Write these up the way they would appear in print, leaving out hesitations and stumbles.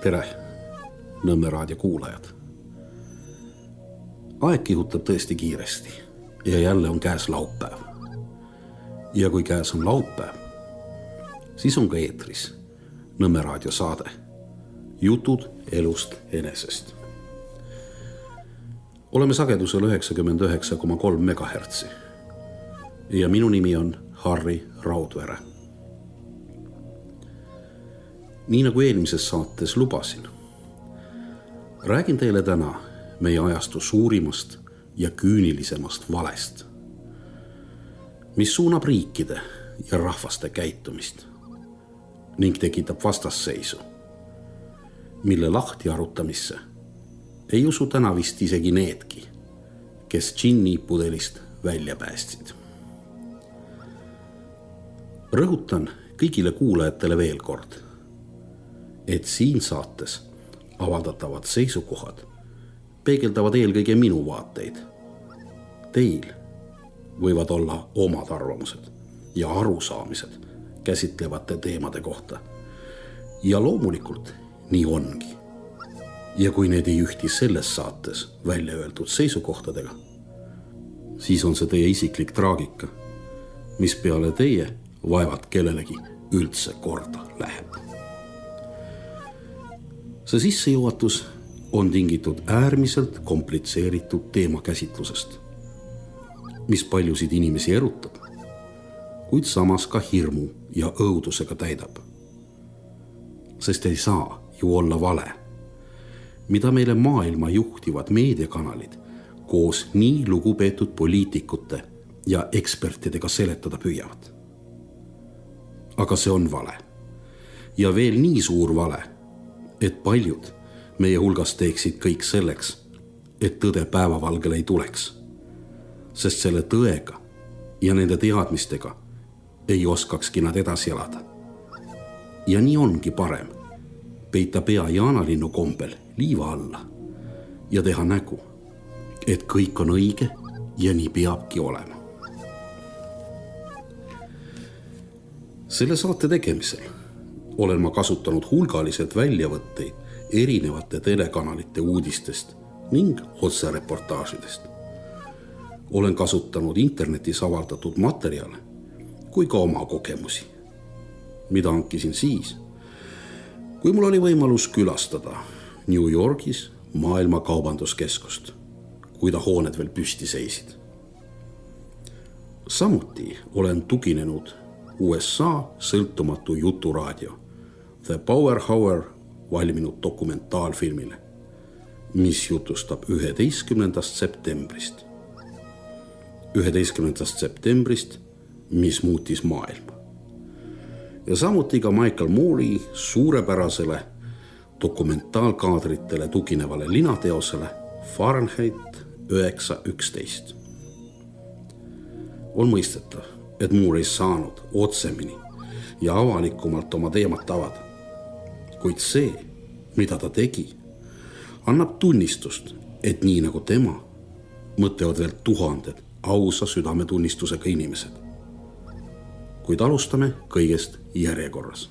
Tere, Nõmme raadio kuulajad. Aeg kihutab tõesti kiiresti ja jälle on käes laupäev. Ja kui käes on laupäev, siis on ka eetris Nõmme raadio saade Jutud elust enesest. Oleme sagedusel 99,3 MHz ja minu nimi on Harri Raudvere. Nii nagu eelmises saates lubasin, räägin teile täna meie ajastu suurimast ja küünilisemast valest, mis suunab riikide ja rahvaste käitumist ning tekitab vastasseisu, mille lahti arutamisse ei usu täna vist isegi needki, kes džinni pudelist välja päästsid. Rõhutan kõigile kuulajatele veel kord, et siin saates avaldatavad seisukohad peegeldavad eelkõige minu vaateid. Teil võivad olla omad arvamused ja arusaamised käsitlevate teemade kohta. Ja loomulikult nii ongi. Ja kui need ei ühti selles saates välja öeldud seisukohtadega, siis on see teie isiklik traagika, mis peale teie vaevalt kellelegi üldse korda läheb. See sissejuhatus on tingitud äärmiselt komplitseeritud teemakäsitlusest, mis paljusid inimesi erutab, kuid samas ka hirmu ja õudusega täidab. Sest ei saa ju olla vale, mida meile maailma juhtivad meediakanalid koos nii lugupeetud poliitikute ja ekspertidega seletada püüavad. Aga see on vale. Ja veel nii suur vale, et paljud meie hulgas teeksid kõik selleks, et tõde päevavalgele ei tuleks. Sest selle tõega ja nende teadmistega ei oskakski nad edasi elada. Ja nii ongi parem peita pea jaanalinnu kombel liiva alla ja teha nägu, et kõik on õige ja nii peabki olema. Selle saate tegemisel olen ma kasutanud hulgaliselt väljavõtteid erinevate telekanalite uudistest ning otsereportaažidest. Olen kasutanud internetis avaldatud materjale kui ka oma kogemusi, mida hankisin siis, kui mul oli võimalus külastada New Yorgis maailma kaubanduskeskust, kui ta hooned veel püsti seisid. Samuti olen tuginenud USA sõltumatu juturaadio The Power Hour valminud dokumentaalfilmile, mis jutustab 11. septembrist. 11. septembrist, mis muutis maailma. Ja samuti ka Michael Moore'i suurepärasele dokumentaalkaadritele tuginevale linateosele Fahrenheit 911. On mõistetav, et Moore ei saanud otsemini ja avalikumalt oma teemat avada. Kuid see, mida ta tegi, annab tunnistust, et nii nagu tema, mõtlevad veel tuhanded ausa südametunnistusega inimesed. Kuid alustame kõigest järjekorras.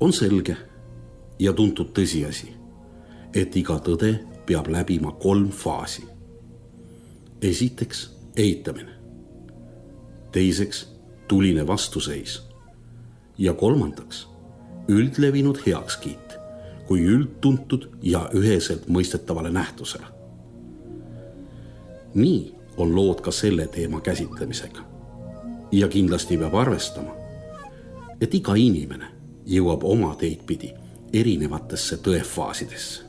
On selge ja tuntud tõsiasi, et iga tõde peab läbima 3 faasi. Esiteks eitamine, teiseks tuline vastuseis ja 3. üldlevinud heakskiit kui üldtuntud ja üheselt mõistetavale nähtusele. Nii on lood ka selle teema käsitlemisega. Ja kindlasti peab arvestama, et iga inimene jõuab oma teid pidi erinevatesse tõefaasidesse.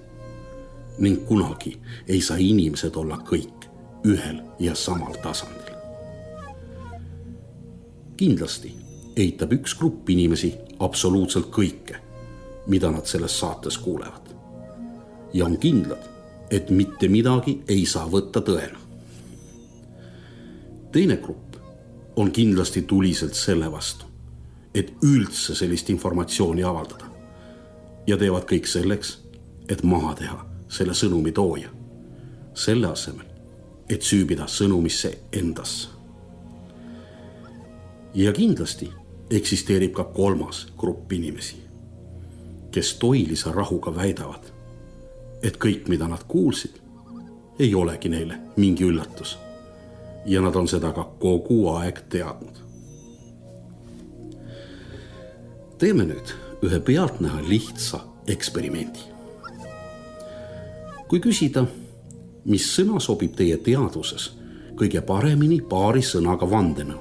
Ning kunagi ei saa inimesed olla kõik ühel ja samal tasandil. Kindlasti eitab üks grupp inimesi absoluutselt kõike, mida nad selles saates kuulevad. Ja on kindlad, et mitte midagi ei saa võtta tõena. Teine grupp on kindlasti tuliselt selle vastu, et üldse sellist informatsiooni avaldada. Ja teevad kõik selleks, et maha teha selle sõnumi tooja. Selle asemel, et süübida sõnumisse endasse. Ja kindlasti eksisteerib ka kolmas grupp inimesi, kes toilise rahuga väidavad, et kõik, mida nad kuulsid, ei olegi neile mingi üllatus ja nad on seda ka kogu aeg teadnud. Teeme nüüd ühe pealtnäha lihtsa eksperimendi. Kui küsida, mis sõna sobib teie teaduses kõige paremini paari sõnaga vandenõu,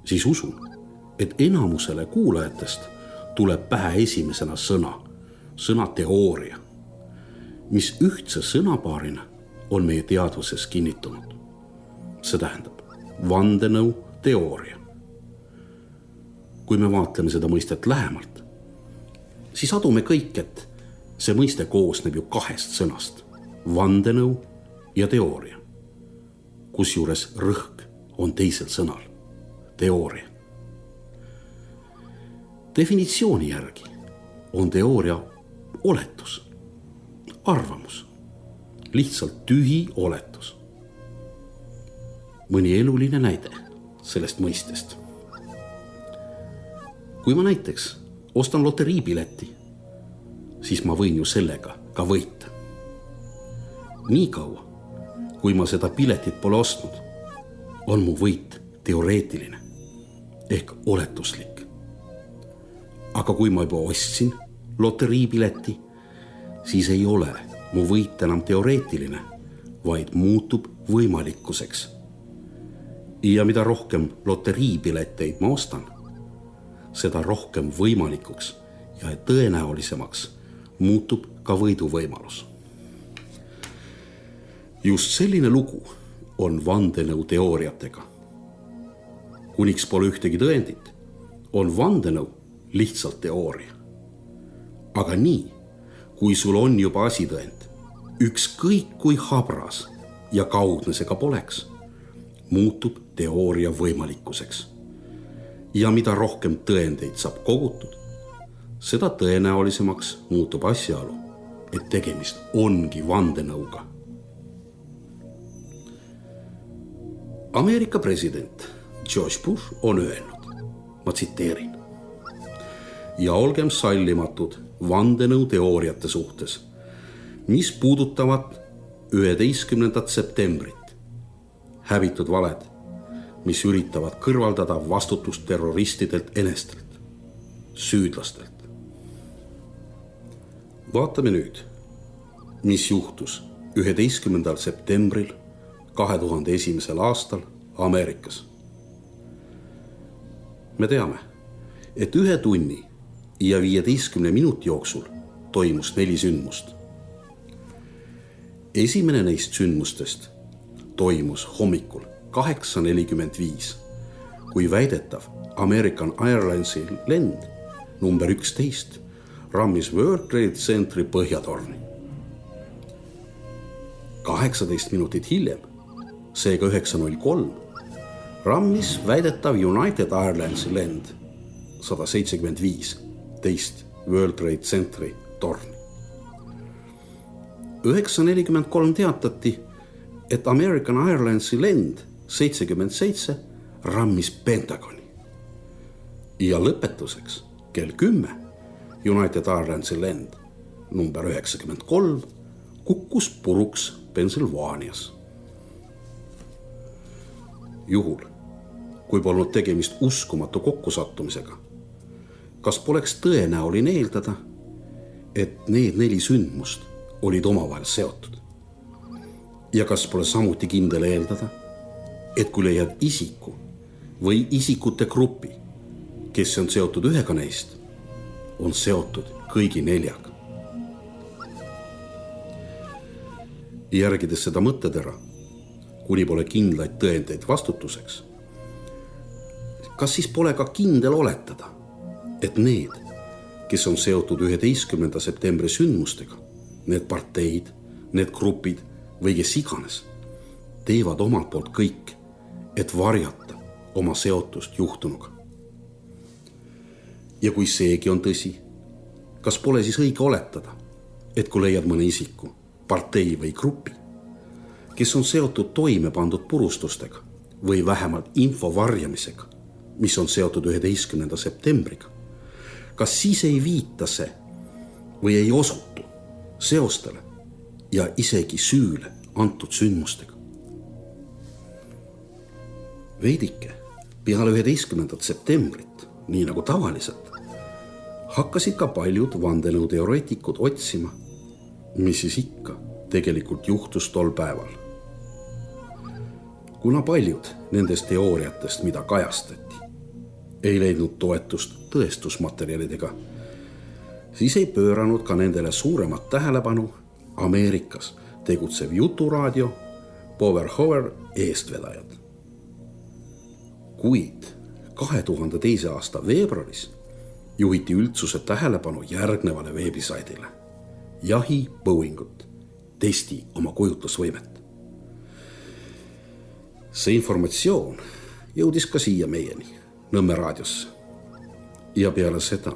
siis usun, et enamusele kuulajatest tuleb pähe esimesena sõna teooria, mis ühtse sõnapaarina on meie teadvuses kinnitunud. See tähendab vandenõu teooria. Kui me vaatleme seda mõistet lähemalt, siis adume kõik, et see mõiste koosneb ju kahest sõnast, vandenõu ja teooria, kusjuures rõhk on teisel sõnal, teooria. Definitsiooni järgi on teooria oletus, arvamus, lihtsalt tühi oletus. Mõni eluline näide sellest mõistest. Kui ma näiteks ostan loteriipileti, siis ma võin ju sellega ka võita. Nii kaua, kui ma seda piletit pole ostnud, on mu võit teoreetiline ehk oletuslik. Aga kui ma juba ostsin loteriipileti, siis ei ole mu võit enam teoreetiline, vaid muutub võimalikkuseks. Ja mida rohkem loteriipileteid ma ostan, seda rohkem võimalikuks ja tõenäolisemaks muutub ka võiduvõimalus. Just selline lugu on vandenõu teooriatega. Kuniks pole ühtegi tõendit, on vandenõu lihtsalt teooria. Aga nii, kui sul on juba asitõend, ükskõik kui habras ja kaudne see ka poleks, muutub teooria võimalikkuseks. Ja mida rohkem tõendeid saab kogutud, seda tõenäolisemaks muutub asjaolu, et tegemist ongi vandenõuga. Ameerika president George Bush on öelnud, ma tsiteerin, ja olgem sallimatud vandenõu teooriate suhtes, mis puudutavad 11. septembrit, häbitud valed, mis üritavad kõrvaldada vastutust terroristidelt enestelt, süüdlastelt. Vaatame nüüd, mis juhtus 11. septembril 2001. aastal Ameerikas. Me teame, et 1 tunni ja 15 minuti jooksul toimus 4 sündmust. Esimene neist sündmustest toimus hommikul 8:45, kui väidetav American Airlinesi lend number 11 rammis World Trade Centeri põhjatorni. 18 minutit hiljem, seega 9:03, rammis väidetav United Airlinesi lend 175 teist World Trade Centeri torni. 9:43 teatati, et American Airlinesi lend 77 rammis Pentagoni. Ja lõpetuseks kell 10 United Airlinesi lend number 93 kukkus puruks Pennsylvanias. Juhul, kui polnud tegemist uskumatu kokkusattumisega, kas poleks tõenäoline eeldada, et need 4 sündmust olid omavahel seotud? Ja kas pole samuti kindel eeldada, et kui leiad isiku või isikute grupi, kes on seotud ühega neist, on seotud kõigi 4. Järgides seda mõttetera, kuni pole kindlaid tõendeid vastutuseks, kas siis pole ka kindel oletada, et need, kes on seotud 11. septembri sündmustega, need parteid, need grupid või kes iganes, teevad omalt poolt kõik, et varjata oma seotust juhtunuga. Ja kui seegi on tõsi, kas pole siis õige oletada, et kui leiad mõne isiku, partei või grupi, kes on seotud toime pandud purustustega või vähemalt info varjamisega mis on seotud 11. septembriga, kas siis ei viita see või ei osutu seostele ja isegi süüle antud sündmustega? Veidike peale 11. septembrit, nii nagu tavaliselt, hakkasid ka paljud vandenõuteoreetikud otsima, mis siis ikka tegelikult juhtus tol päeval. Kuna paljud nendest teooriatest, mida kajastati, ei leidnud toetust tõestusmaterjalidega, siis ei pööranud ka nendele suuremat tähelepanu Ameerikas tegutsev juturaadio Power eestvedajad. Kuid 2002. aasta veebruaris juhiti üldsuse tähelepanu järgnevale veebisaidile. Jahi Boeingut, testi oma kujutlusvõimet. See informatsioon jõudis ka siia meieni, Nõmme raadiosse. Ja peale seda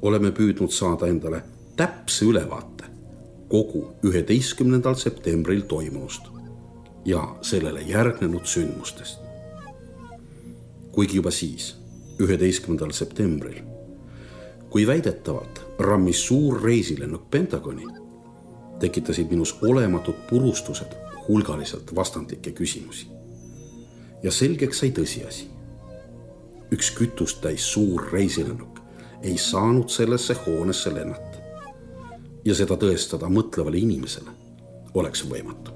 oleme püüdnud saada endale täpse ülevaate kogu 11. septembril toimunust ja sellele järgnenud sündmustest. Kuigi juba siis, 11. septembril, kui väidetavalt rammis suur reisilennuk Pentagoni, tekitasid minus olematud purustused hulgaliselt vastandlikke küsimusi. Ja selgeks sai tõsiasi. Üks kütust täis suur reisilennuk ei saanud sellesse hoonesse lennata. Ja seda tõestada mõtlevale inimesele oleks võimatu.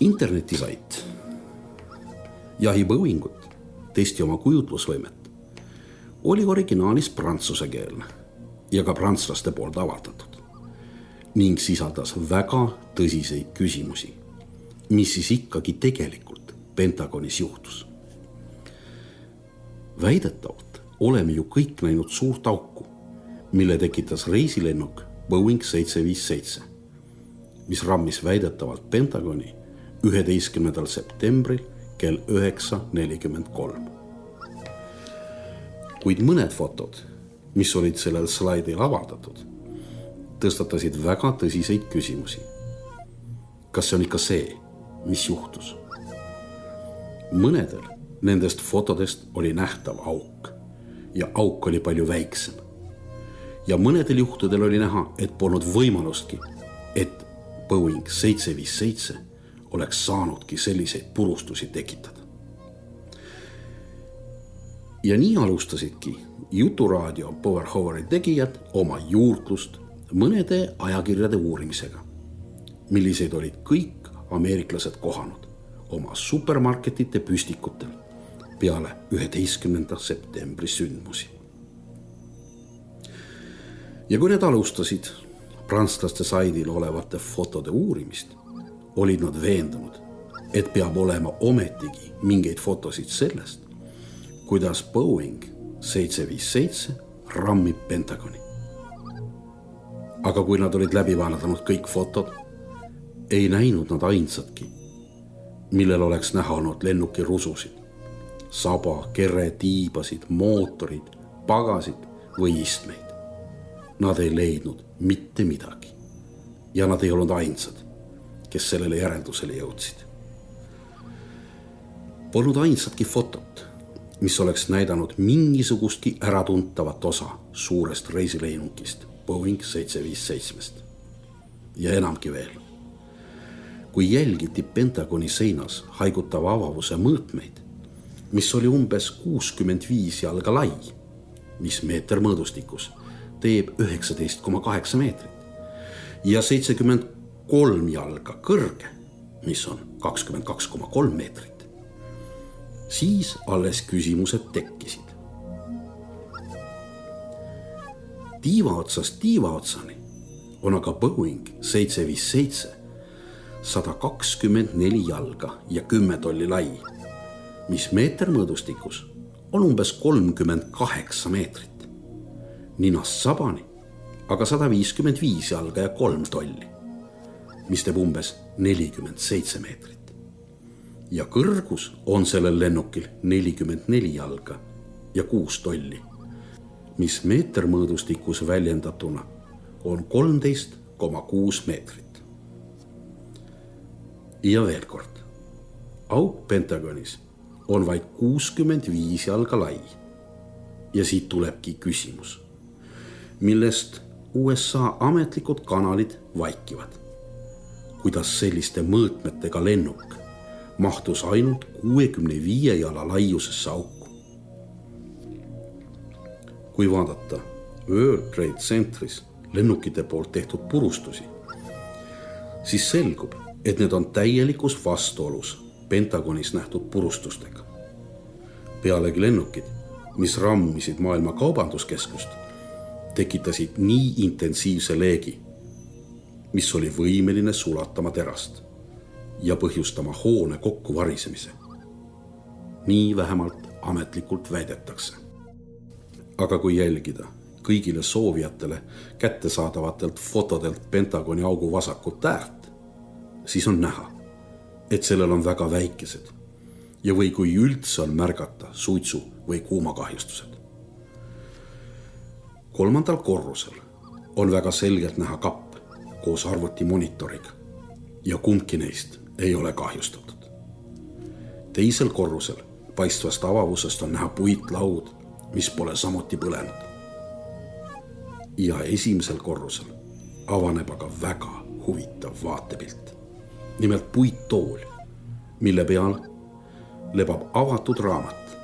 Internetisait Jahi Boeingut, testi oma kujutlusvõimet, oli originaalis prantsusekeelne ja ka prantslaste poolt avaldatud ning sisaldas väga tõsiseid küsimusi, mis siis ikkagi tegelikult Pentagonis juhtus. Väidetavalt oleme ju kõik näinud suurt auku, mille tekitas reisilennuk Boeing 757, mis rammis väidetavalt Pentagoni 11. septembril kell 9:43. Kuid mõned fotod, mis olid sellel slaidil avaldatud, tõstatasid väga tõsiseid küsimusi. Kas see on ikka see, mis juhtus? Mõnedel nendest fotodest oli nähtav auk ja auk oli palju väiksem. Ja mõnedel juhtudel oli näha, et polnud võimalustki, et Boeing 757 oleks saanudki selliseid purustusi tekitada. Ja nii alustasidki juturaadio Power tegijad oma juurdlust mõnede ajakirjade uurimisega, milliseid olid kõik ameeriklased kohanud oma supermarketite püstikutel peale 11. septembri sündmusi. Ja kui need alustasid prantslaste saidil olevate fotode uurimist, olid nad veendunud, et peab olema ometigi mingeid fotosid sellest, kuidas Boeing 757 rammib Pentagoni. Aga kui nad olid läbi vaadanud kõik fotod, ei näinud nad ainsatki, millel oleks näha olnud lennuki rususid, saba, kere, tiibasid, mootorid, pagasid või istmeid. Nad ei leidnud mitte midagi ja nad ei olnud ainsad, kes sellele järeldusele jõudsid. Polnud ainsatki fotot, mis oleks näidanud mingisugustki äratuntavat osa suurest reisilennukist Boeing 757. Ja enamgi veel. Kui jälgiti Pentagoni seinas haigutava avavuse mõõtmeid, mis oli umbes 65 jalga lai, mis meeter mõõdustikus teeb 19,8 meetrit ja 73 jalga kõrge, mis on 22,3 meetrit, siis alles küsimused tekkisid. Tiiva otsast tiiva otsani on aga Boeing 757 124 jalga ja 10 tolli lai, mis meeter mõõdustikus on umbes 38 meetrit. Ninast sabani aga 155 jalga ja 3 tolli, mis teeb umbes 47 meetrit. Ja kõrgus on sellel lennukil 44 jalga ja 6 tolli, mis meeter mõõdustikus väljendatuna on 13,6 meetrit. Ja veel kord, auk Pentagonis on vaid 65 jalga lai. Ja siit tulebki küsimus, millest USA ametlikud kanalid vaikivad. Kuidas selliste mõõtmetega lennuk mahtus ainult 65 jala laiusesse auku. Kui vaadata World Trade Centeris lennukite poolt tehtud purustusi, siis selgub, et need on täielikus vastuolus Pentagonis nähtud purustustega. Pealegi lennukid, mis rammisid maailma kaubanduskeskust, tekitasid nii intensiivse leegi, mis oli võimeline sulatama terast ja põhjustama hoone kokkuvarisemise. Nii vähemalt ametlikult väidetakse. Aga kui jälgida kõigile soovijatele kättesaadavatelt fotodelt Pentagoni augu vasakut äärt, siis on näha, et sellel on väga väikesed ja või kui üldse on märgata suitsu või kuumakahjustused. 3. korrusel on väga selgelt näha kapp koos arvutimonitoriga ja kumbki neist ei ole kahjustatud. 2. korrusel paistvast avavusest on näha puitlaud, mis pole samuti põlenud. Ja 1. korrusel avaneb aga väga huvitav vaatepilt. Nimelt puittool, mille peal lebab avatud raamat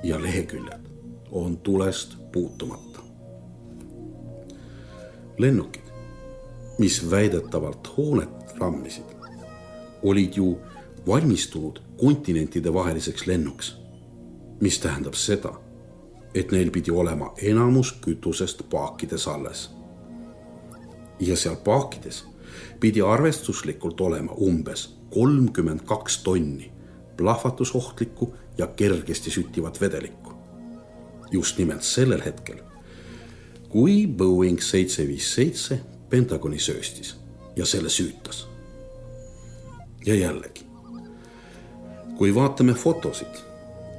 ja leheküljed on tulest puutumata. Lennukid, mis väidetavalt hoonet rammisid, olid ju valmistunud kontinentide vaheliseks lennuks, mis tähendab seda, et neil pidi olema enamus kütusest paakides alles. Ja seal paakides pidi arvestuslikult olema umbes 32 tonni plahvatusohtlikku ja kergesti süttivat vedelikku. Just nimelt sellel hetkel, kui Boeing 757 Pentagoni sööstis ja selle süütas. Ja jällegi, kui vaatame fotosid,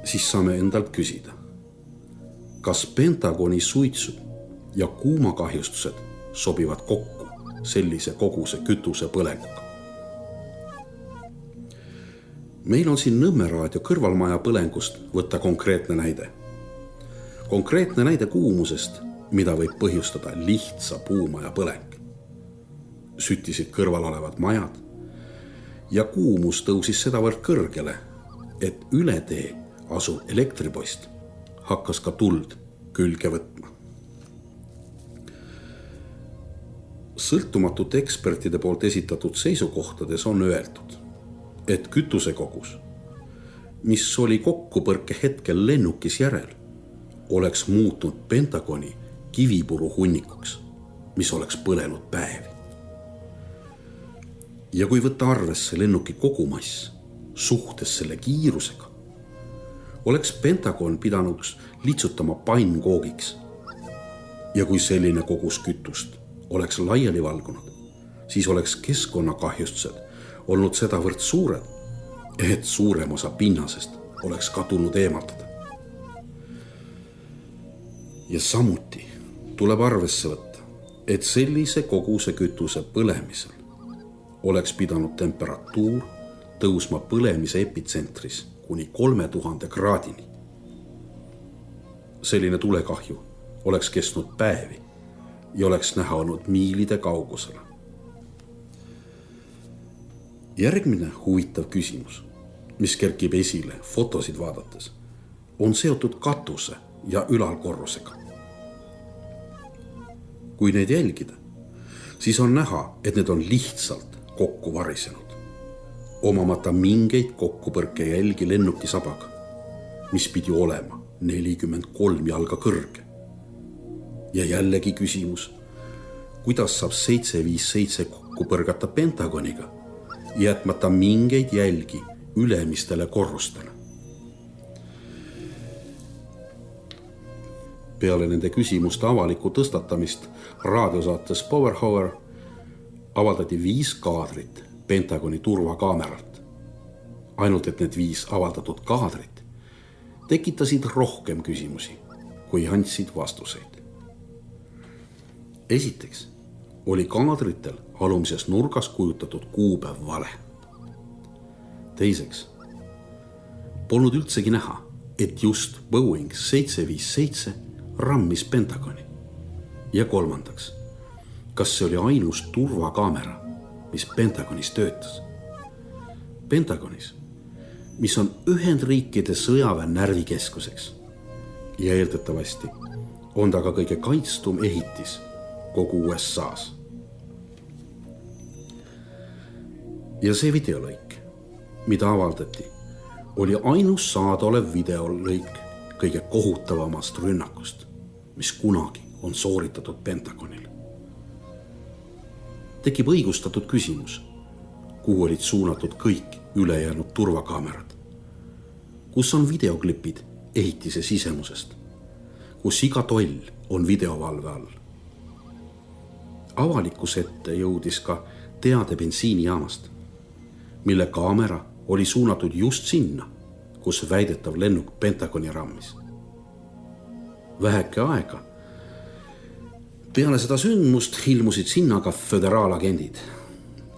siis saame endalt küsida, kas Pentagoni suitsu ja kuumakahjustused sobivad kokku sellise koguse kütuse põlenguga. Meil on siin Nõmme raadio kõrvalmaja põlengust võtta konkreetne näide. Konkreetne näide kuumusest, mida võib põhjustada lihtsa puumaja põleng. Süttisid kõrval olevad majad ja kuumus tõusis sedavõrd kõrgele, et üle tee asuv elektripost hakkas ka tuld külge võtma. Sõltumatute ekspertide poolt esitatud seisukohtades on öeldud, et kütusekogus, mis oli kokkupõrke hetkel lennukis järel, oleks muutunud Pentagoni kivipuru hunnikuks, mis oleks põlenud päevi. Ja kui võtta arvesse lennuki kogumass suhtes selle kiirusega, oleks Pentagon pidanuks litsutama pannkoogiks. Ja kui selline kogus kütust oleks laiali valgunud, siis oleks keskkonnakahjustused olnud sedavõrd suured, et suurem osa pinnasest oleks ka tulnud eemaldada. Ja samuti tuleb arvesse võtta, et sellise koguse kütuse põlemisel oleks pidanud temperatuur tõusma põlemise epitsentris kuni 3000 kraadini. Selline tulekahju oleks kestnud päevi ja oleks näha olnud miilide kaugusele. Järgmine huvitav küsimus, mis kerkib esile fotosid vaadates, on seotud katuse ja ülalkorrusega. Kui neid jälgida, siis on näha, et need on lihtsalt kokku varisenud, omamata mingeid kokkupõrke jälgi lennukisabaga, mis pidi olema 43 jalga kõrge. Ja jällegi küsimus, kuidas saab 757 kokku põrgata Pentagoniga, jätmata mingeid jälgi ülemistele korrustele. Peale nende küsimuste avalikku tõstatamist raadiosaates Power Hour avaldati 5 kaadrit Pentagoni turvakaameralt. Ainult et need 5 avaldatud kaadrit tekitasid rohkem küsimusi, kui andsid vastuseid. Esiteks oli kaadritel alumises nurgas kujutatud kuupäev vale. Teiseks polnud üldsegi näha, et just Boeing 757 rammis Pentagoni. Ja kolmandaks, kas see oli ainus turvakaamera, mis Pentagonis töötas? Pentagonis, mis on Ühendriikide sõjaväe närvikeskuseks ja eeldatavasti on ta ka kõige kaitstum ehitis kogu USA's. Ja see videolõik, mida avaldati, oli ainus saadaolev videolõik kõige kohutavamast rünnakust, mis kunagi on sooritatud Pentagonil. Tekib õigustatud küsimus, kuhu olid suunatud kõik ülejäänud turvakaamerad. Kus on videoklipid ehitise sisemusest, kus iga toll on videovalve all. Avalikkuse ette jõudis ka teade bensiinijaamast, mille kaamera oli suunatud just sinna, kus väidetav lennuk Pentagoni rammis. Väheke aega peale seda sündmust ilmusid sinna ka föderaalagendid,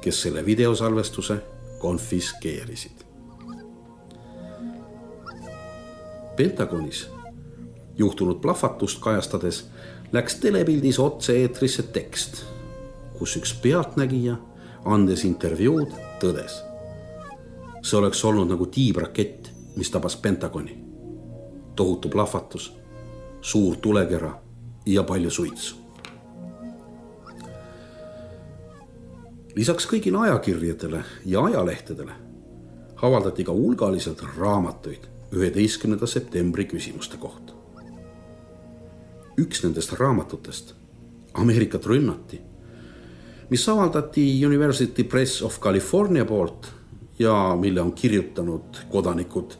kes selle videosalvestuse konfiskeerisid. Pentagonis juhtunud plahvatust kajastades läks telepildis otse-eetrisse tekst, kus üks pealtnägija andes intervjuud tõdes. See oleks olnud nagu tiibrakett, mis tabas Pentagoni. Tohutu plahvatus, suur tulekera ja palju suitsu. Lisaks kõigile ajakirjadele ja ajalehtedele avaldati ka hulgaliselt raamatuid 11. septembri küsimuste kohta. Üks nendest raamatutest, Ameerikat rünnati, mis avaldati University Press of California poolt ja mille on kirjutanud kodanikud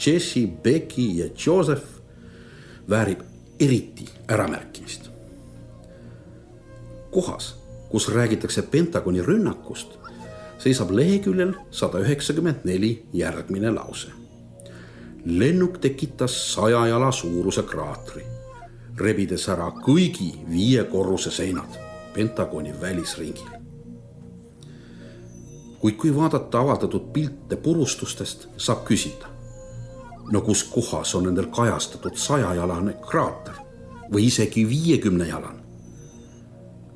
Jesse, Becky ja Joseph, väärib eriti äramärkimist. Kohas, kus räägitakse Pentagoni rünnakust, seisab leheküljel 194 järgmine lause. Lennuk tekitas 100 jala suuruse kraatri, rebides ära kõigi 5 korruse seinad Pentagoni välisringil. Kuid kui vaadata avaldatud pilte purustustest, saab küsida, no kus kohas on nendel kajastatud 100-jalane kraater või isegi 50-jalane?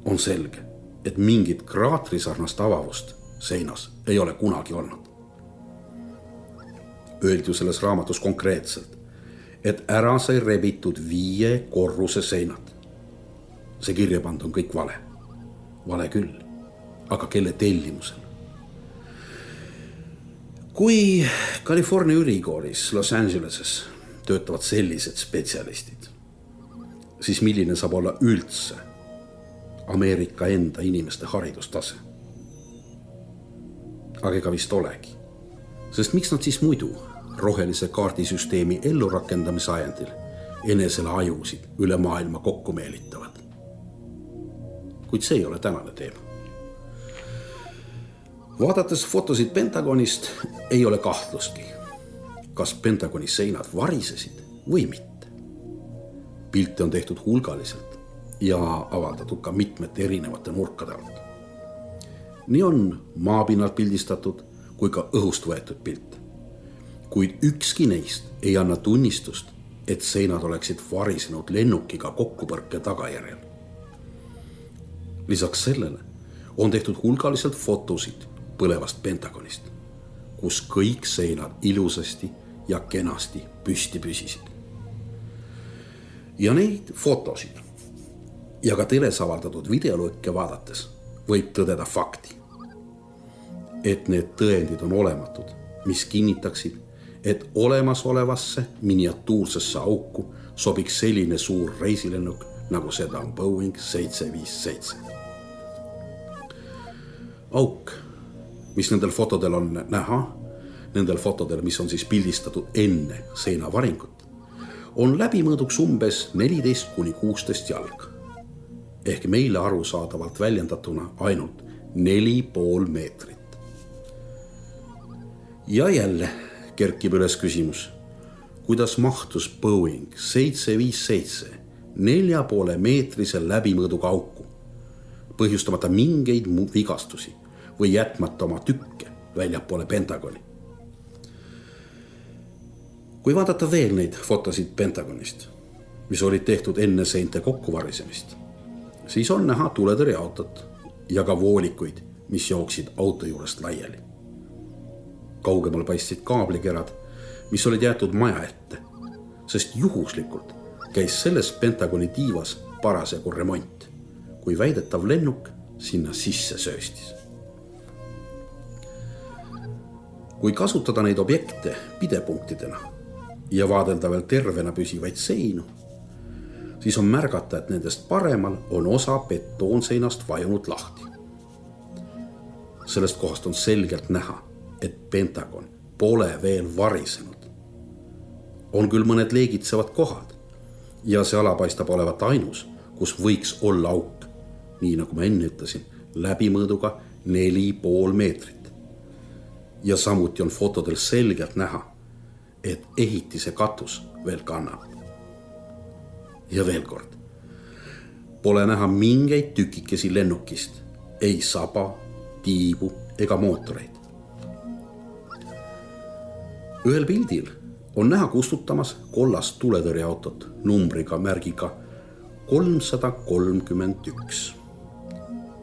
On selge, et mingit kraatrisarnast avavust seinas ei ole kunagi olnud. Öeldi ju selles raamatus konkreetselt, et ära sai rebitud 5 korruse seinad. See kirjapand on kõik vale. Vale küll, aga kelle tellimusel? Kui California ülikoolis Los Angeleses töötavad sellised spetsialistid, siis milline saab olla üldse Ameerika enda inimeste haridustase? Aga ega vist olegi. Sest miks nad siis muidu rohelise kaardisüsteemi ellurakendamise ajendil enesele ajusid üle maailma kokku meelitavad? Kuid see ei ole tänane teema. Vaadates fotosid Pentagonist ei ole kahtlustki, kas Pentagoni seinad varisesid või mitte. Pilte on tehtud hulgaliselt ja avaldatud ka mitmete erinevate nurkade alt. Nii on maapinnalt pildistatud kui ka õhust võetud pilt. Kuid ükski neist ei anna tunnistust, et seinad oleksid varisenud lennukiga kokkupõrke tagajärjel. Lisaks sellele on tehtud hulgaliselt fotosid põlevast Pentagonist, kus kõik seinad ilusasti ja kenasti püsti püsisid. Ja neid fotosid ja ka teles avaldatud videolõike vaadates võib tõdeda fakti, et need tõendid on olematud, mis kinnitaksid, et olemasolevasse miniatuursesse auku sobiks selline suur reisilennuk, nagu seda on Boeing 757. Auk, mis nendel fotodel on näha, nendel fotodel, mis on siis pildistatud enne seinavaringut, on läbimõõduks umbes 14–16 jalga. Ehk meile arusaadavalt väljendatuna ainult 4,5 meetrit. Ja jälle kerkib üles küsimus, kuidas mahtus Boeing 757 4,5 meetrise läbimõõduga auku, põhjustamata mingeid vigastusi või jätmata oma tükke väljapoole Pentagoni. Kui vaadata veel neid fotosid Pentagonist, mis olid tehtud enne seinte kokkuvarisemist, siis on näha tuletõrjeautot ja ka voolikuid, mis jooksid auto juurest laiali. Kaugemal paistsid kaablikerad, mis olid jäetud maja ette, sest juhuslikult käis selles Pentagoni tiivas parasjagu remont, kui väidetav lennuk sinna sisse sööstis. Kui kasutada neid objekte pidepunktidena ja vaadelda veel tervena püsivaid seinu, siis on märgata, et nendest paremal on osa betoonseinast vajunud lahti. Sellest kohast on selgelt näha, et Pentagon pole veel varisenud. On küll mõned leegitsevad kohad ja see ala paistab olevat ainus, kus võiks olla auk, nii nagu ma enne ütlesin, läbimõõduga 4,5 meetrit. Ja samuti on fotodel selgelt näha, et ehitise katus veel kannab. Ja veel kord, pole näha mingeid tükikesi lennukist, ei saba, tiibu ega mootoreid. Ühel pildil on näha kustutamas kollast tuletõrjeautot numbriga märgiga 331.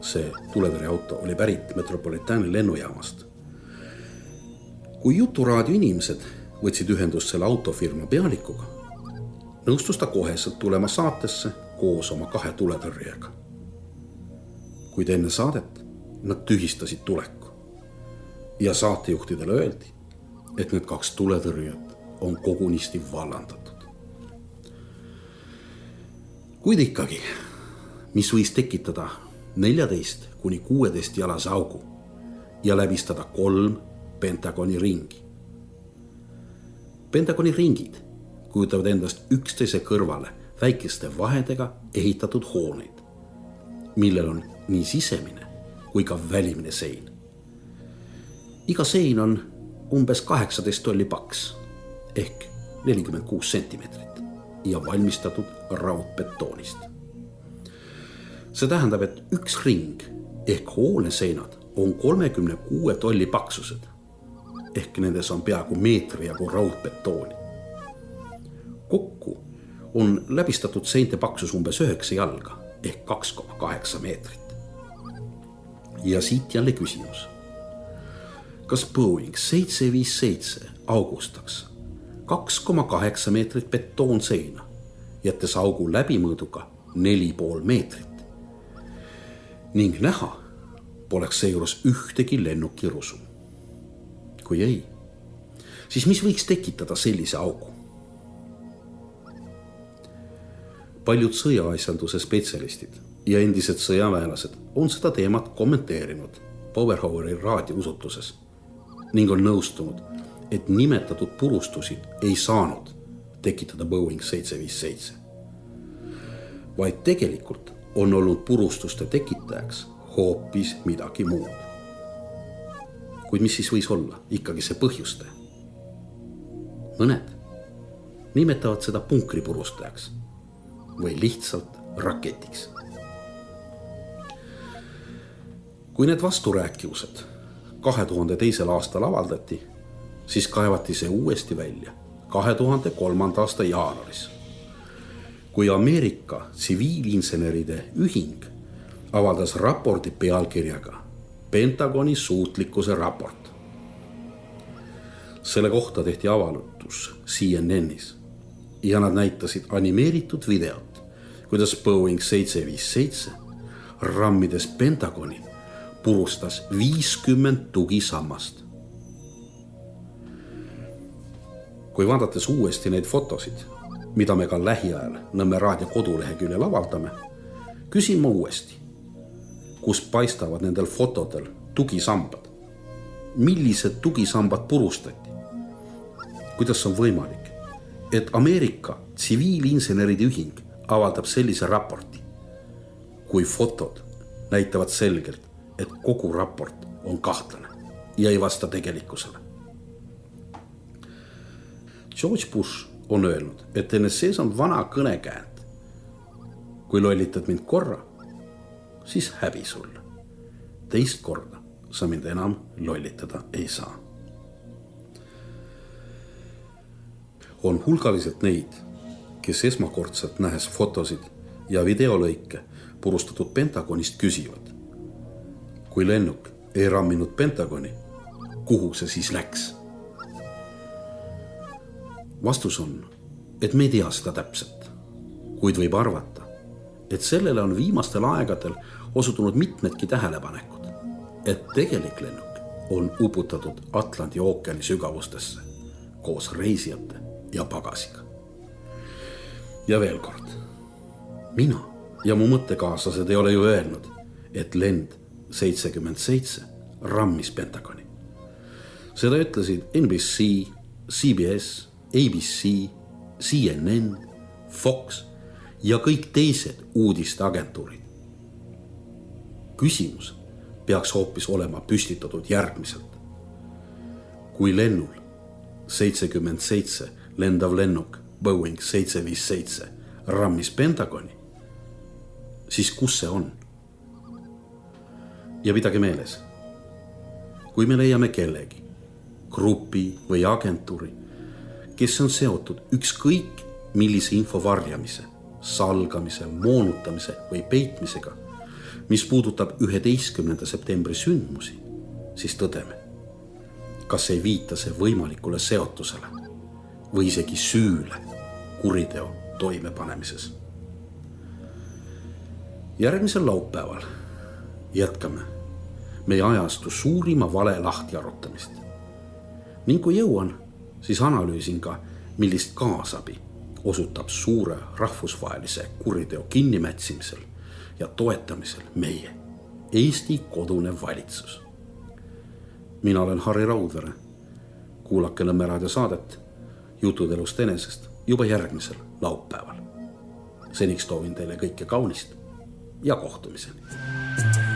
See tuletõrjeauto oli pärit Metropolitani lennujaamast. Kui Juturaadio inimesed võtsid ühendust selle autofirma pealikuga, nõustus ta koheselt tulema saatesse koos oma 2 tuletõrjega. Kuid enne saadet nad tühistasid tuleku ja saatejuhtidele öeldi, et need 2 tuletõrjujat on kogunisti vallandatud. Kuid ikkagi, mis võis tekitada 14–16 jalase augu ja läbistada 3 Pentagoni ringi. Pentagoni ringid kujutavad endast üksteise kõrvale väikeste vahedega ehitatud hooneid, millel on nii sisemine kui ka välimine sein. Iga sein on umbes 18 tolli paks ehk 46 sentimeetrit ja valmistatud raudbetoonist. See tähendab, et üks ring ehk hooneseinad on 36 tolli paksused ehk nendes on peaaegu meetri jagu raudbetooni. Kokku on läbistatud seinte paksus umbes 9 jalga ehk 2,8 meetrit. Ja siit jälle küsimus. Kas Boeing 757 augustaks 2,8 meetrit betoonseina, jättes augu läbimõõduga 4,5 meetrit ning näha poleks seejuures ühtegi lennukirusu? Kui ei, siis mis võiks tekitada sellise augu? Paljud sõjaasjanduse spetsialistid ja endised sõjaväelased on seda teemat kommenteerinud Powerhoweri raadiousutuses ning on nõustunud, et nimetatud purustusi ei saanud tekitada Boeing 757. Vaid tegelikult on olnud purustuste tekitajaks hoopis midagi muud. Kuid mis siis võis olla ikkagi see põhjustaja? Mõned nimetavad seda punkripurustajaks või lihtsalt raketiks. Kui need vasturääkivused 2002. aastal avaldati, siis kaevati see uuesti välja 2003. aasta jaanuaris, kui Ameerika tsiviilinseneride ühing avaldas raporti pealkirjaga Pentagoni suutlikkuse raport. Selle kohta tehti avaldus CNN-is ja nad näitasid animeeritud videot, kuidas Boeing 757 rammides Pentagoni purustas 50 tugisammast. Kui vaadates uuesti neid fotosid, mida me ka lähiajal Nõmme raadio koduleheküljel avaldame, küsin ma uuesti, kus paistavad nendel fotodel tugisambad. Millised tugisambad purustati? Kuidas on võimalik, et Ameerika tsiviilinseneride ühing avaldab sellise raporti, kui fotod näitavad selgelt, et kogu raport on kahtlane ja ei vasta tegelikkusele? George Bush on öelnud, et NSC on vana kõnekäänd. Kui lollitad mind korra, siis häbi sulle. Teist korda sa mind enam lollitada ei saa. On hulgaliselt neid, kes esmakordselt nähes fotosid ja videolõike purustatud Pentagonist küsivad. Kui lennuk ei ramminud Pentagoni, kuhu see siis läks? Vastus on, et me ei tea seda täpselt, kuid võib arvata, et sellele on viimastel aegadel osutunud mitmedki tähelepanekud, et tegelik lennuk on uputatud Atlandi ookeani sügavustesse koos reisijate ja pagasiga. Ja veel kord, mina ja mu mõttekaaslased ei ole ju öelnud, et lend 77 rammis Pentagoni. Seda ütlesid NBC, CBS, ABC, CNN, Fox ja kõik teised uudisteagentuurid. Küsimus peaks hoopis olema püstitatud järgmiselt. Kui lennul 77 lendav lennuk Boeing 757 rammis Pentagoni, siis kus see on? Ja pidage meeles, kui me leiame kellegi, grupi või agentuuri, kes on seotud ükskõik millise info varjamise, salgamise, moonutamise või peitmisega, mis puudutab 11. septembri sündmusi, siis tõdeme, kas ei viita see võimalikule seotusele või isegi süüle kuriteo toimepanemises. Järgmisel laupäeval jätkame meie ajastu suurima vale lahti arutamist. Ning kui jõuan, siis analüüsin ka, millist kaasabi osutab suure rahvusvahelise kuriteo kinnimätsimisel ja toetamisel meie Eesti kodune valitsus. Mina olen Harri Raudvere. Kuulake Nõmme raadio saadet Jutud elust enesest juba järgmisel laupäeval. Seniks toovin teile kõike kaunist ja kohtumiseni.